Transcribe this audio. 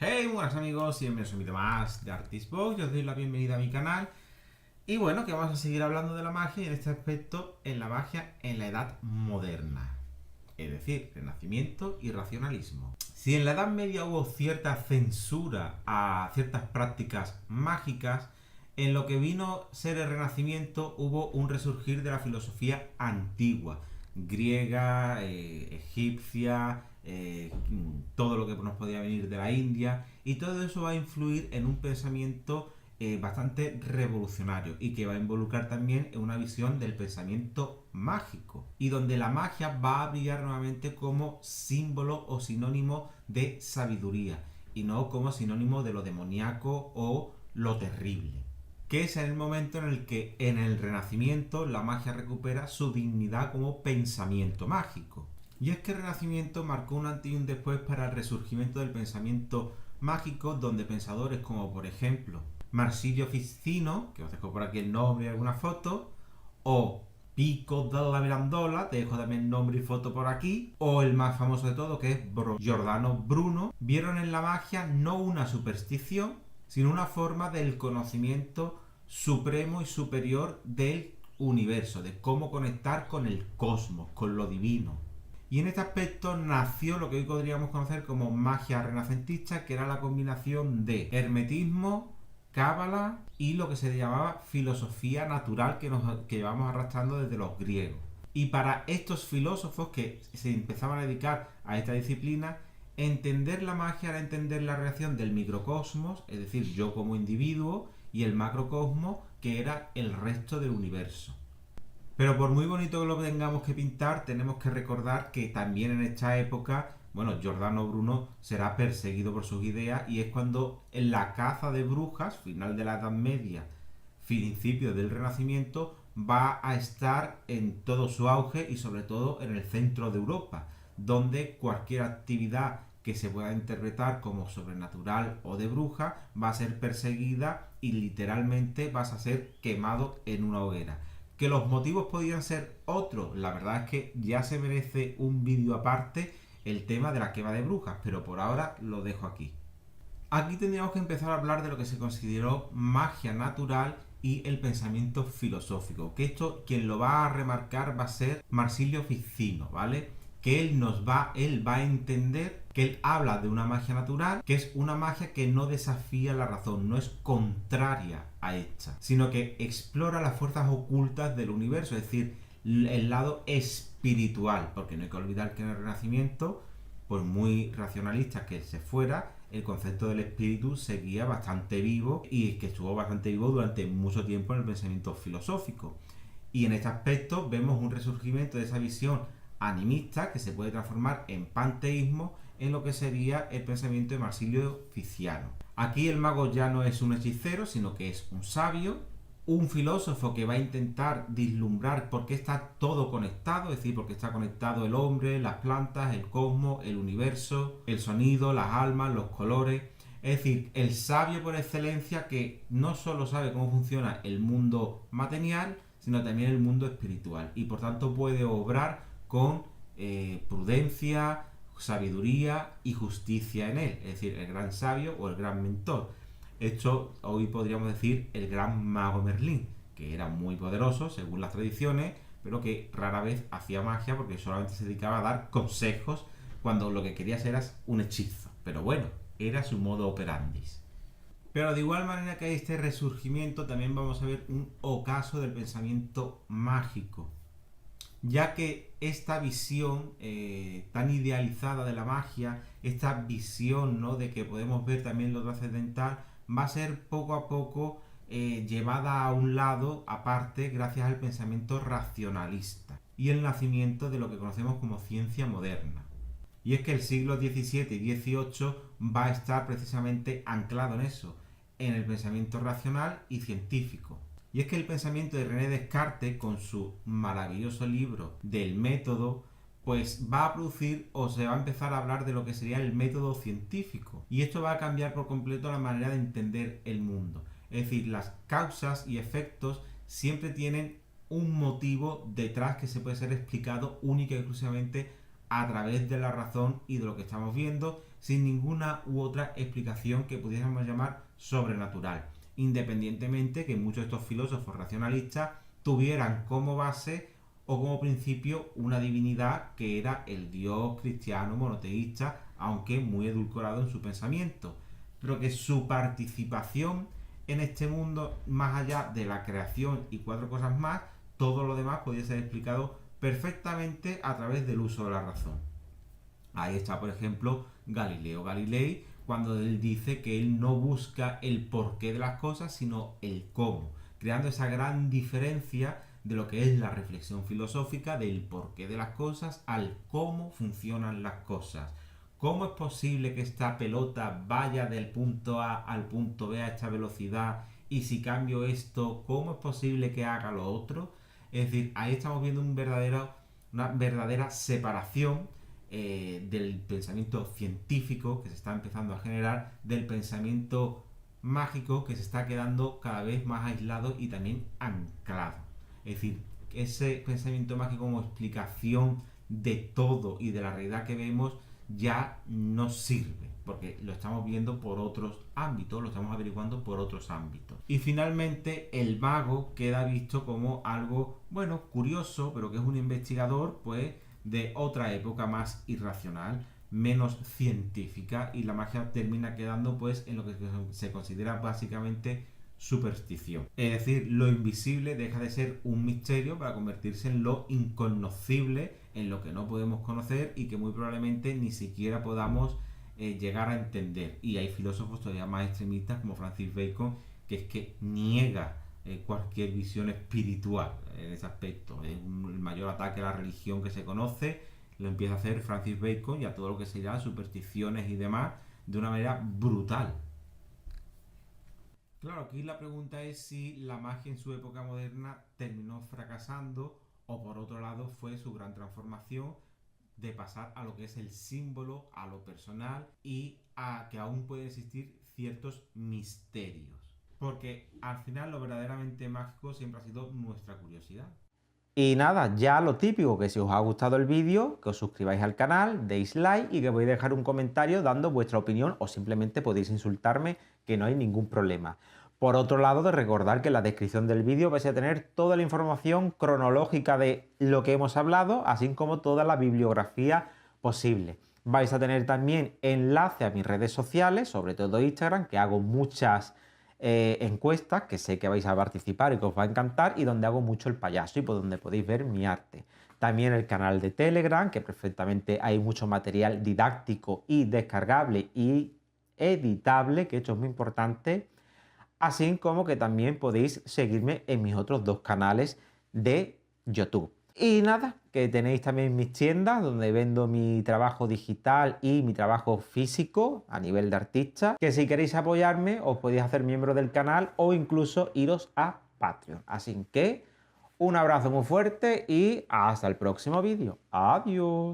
Hey, buenas amigos, y bienvenidos a un vídeo más de ArtistBox. Yo os doy la bienvenida a mi canal. Y bueno, que vamos a seguir hablando de la magia y en este aspecto en la magia en la Edad Moderna. Es decir, Renacimiento y Racionalismo. Si en la Edad Media hubo cierta censura a ciertas prácticas mágicas, en lo que vino a ser el Renacimiento hubo un resurgir de la filosofía antigua, griega, egipcia, todo lo que nos podía venir de la India, y todo eso va a influir en un pensamiento bastante revolucionario y que va a involucrar también en una visión del pensamiento mágico y donde la magia va a brillar nuevamente como símbolo o sinónimo de sabiduría y no como sinónimo de lo demoníaco o lo terrible, que es en el momento en el que en el Renacimiento la magia recupera su dignidad como pensamiento mágico. Y es que el Renacimiento marcó un antes y un después para el resurgimiento del pensamiento mágico, donde pensadores como por ejemplo Marsilio Ficino, que os dejo por aquí el nombre y alguna foto, o Pico della Mirandola, te dejo también nombre y foto por aquí, o el más famoso de todo, que es Giordano Bruno, vieron en la magia no una superstición, sino una forma del conocimiento supremo y superior del universo, de cómo conectar con el cosmos, con lo divino. Y en este aspecto nació lo que hoy podríamos conocer como magia renacentista, que era la combinación de hermetismo, cábala y lo que se llamaba filosofía natural que llevamos arrastrando desde los griegos. Y para estos filósofos que se empezaban a dedicar a esta disciplina, entender la magia era entender la relación del microcosmos, es decir, yo como individuo, y el macrocosmos, que era el resto del universo. Pero por muy bonito que lo tengamos que pintar, tenemos que recordar que también en esta época, bueno, Giordano Bruno será perseguido por sus ideas y es cuando en la caza de brujas, final de la Edad Media, principio del Renacimiento, va a estar en todo su auge y sobre todo en el centro de Europa, donde cualquier actividad que se pueda interpretar como sobrenatural o de bruja va a ser perseguida y literalmente vas a ser quemado en una hoguera. Que los motivos podían ser otros, la verdad es que ya se merece un vídeo aparte el tema de la quema de brujas, pero por ahora lo dejo aquí. Aquí tendríamos que empezar a hablar de lo que se consideró magia natural y el pensamiento filosófico, que esto quien lo va a remarcar va a ser Marsilio Ficino, ¿vale? Que él va a entender que él habla de una magia natural, que es una magia que no desafía la razón, no es contraria a esta, sino que explora las fuerzas ocultas del universo, es decir, el lado espiritual, porque no hay que olvidar que en el Renacimiento, por muy racionalista que se fuera, el concepto del espíritu seguía bastante vivo y que estuvo bastante vivo durante mucho tiempo en el pensamiento filosófico. Y en este aspecto vemos un resurgimiento de esa visión animista que se puede transformar en panteísmo en lo que sería el pensamiento de Marsilio Ficiano. Aquí el mago ya no es un hechicero, sino que es un sabio, un filósofo que va a intentar vislumbrar por qué está todo conectado, es decir, por qué está conectado el hombre, las plantas, el cosmos, el universo, el sonido, las almas, los colores. Es decir, el sabio por excelencia que no solo sabe cómo funciona el mundo material, sino también el mundo espiritual. Y por tanto puede obrar con prudencia, sabiduría y justicia en él. Es decir, el gran sabio o el gran mentor. Esto hoy podríamos decir el gran mago Merlín, que era muy poderoso según las tradiciones, pero que rara vez hacía magia porque solamente se dedicaba a dar consejos cuando lo que quería hacer era un hechizo. Pero bueno, era su modo operandi. Pero de igual manera que hay este resurgimiento, también vamos a ver un ocaso del pensamiento mágico, ya que esta visión tan idealizada de la magia, esta visión, ¿no?, de que podemos ver también lo trascendental, va a ser poco a poco llevada a un lado aparte gracias al pensamiento racionalista y el nacimiento de lo que conocemos como ciencia moderna. Y es que el siglo XVII y XVIII va a estar precisamente anclado en eso, en el pensamiento racional y científico. Y es que el pensamiento de René Descartes, con su maravilloso libro del método, pues va a producir o se va a empezar a hablar de lo que sería el método científico. Y esto va a cambiar por completo la manera de entender el mundo. Es decir, las causas y efectos siempre tienen un motivo detrás que se puede ser explicado única y exclusivamente a través de la razón y de lo que estamos viendo, sin ninguna u otra explicación que pudiésemos llamar sobrenatural, independientemente que muchos de estos filósofos racionalistas tuvieran como base o como principio una divinidad que era el Dios cristiano monoteísta, aunque muy edulcorado en su pensamiento, pero que su participación en este mundo, más allá de la creación y 4 cosas más, todo lo demás podía ser explicado perfectamente a través del uso de la razón. Ahí está, por ejemplo, Galileo Galilei, cuando él dice que él no busca el porqué de las cosas, sino el cómo, creando esa gran diferencia de lo que es la reflexión filosófica del porqué de las cosas al cómo funcionan las cosas. ¿Cómo es posible que esta pelota vaya del punto A al punto B a esta velocidad? Y si cambio esto, ¿cómo es posible que haga lo otro? Es decir, ahí estamos viendo una verdadera separación del pensamiento científico que se está empezando a generar, del pensamiento mágico que se está quedando cada vez más aislado y también anclado. Es decir, ese pensamiento mágico como explicación de todo y de la realidad que vemos ya no sirve, porque lo estamos viendo por otros ámbitos, lo estamos averiguando por otros ámbitos. Y finalmente el mago queda visto como algo, bueno, curioso, pero que es un investigador, pues, de otra época más irracional, menos científica, y la magia termina quedando, pues, en lo que se considera básicamente superstición. Es decir, lo invisible deja de ser un misterio para convertirse en lo incognoscible, en lo que no podemos conocer y que muy probablemente ni siquiera podamos llegar a entender. Y hay filósofos todavía más extremistas como Francis Bacon, que es que niega cualquier visión espiritual en ese aspecto. Es el mayor ataque a la religión que se conoce, lo empieza a hacer Francis Bacon y a todo lo que sería supersticiones y demás de una manera brutal. Claro, aquí la pregunta es si la magia en su época moderna terminó fracasando o por otro lado fue su gran transformación de pasar a lo que es el símbolo, a lo personal y a que aún pueden existir ciertos misterios. Porque al final lo verdaderamente mágico siempre ha sido nuestra curiosidad. Y nada, ya lo típico, que si os ha gustado el vídeo, que os suscribáis al canal, deis like y que podéis dejar un comentario dando vuestra opinión o simplemente podéis insultarme, que no hay ningún problema. Por otro lado, de recordar que en la descripción del vídeo vais a tener toda la información cronológica de lo que hemos hablado, así como toda la bibliografía posible. Vais a tener también enlace a mis redes sociales, sobre todo Instagram, que hago muchas encuestas que sé que vais a participar y que os va a encantar y donde hago mucho el payaso y por donde podéis ver mi arte. También el canal de Telegram, que perfectamente hay mucho material didáctico y descargable y editable, que esto es muy importante. Así como que también podéis seguirme en mis otros 2 canales de YouTube. Y nada, que tenéis también mis tiendas donde vendo mi trabajo digital y mi trabajo físico a nivel de artista, que si queréis apoyarme os podéis hacer miembro del canal o incluso iros a Patreon. Así que un abrazo muy fuerte y hasta el próximo vídeo. Adiós.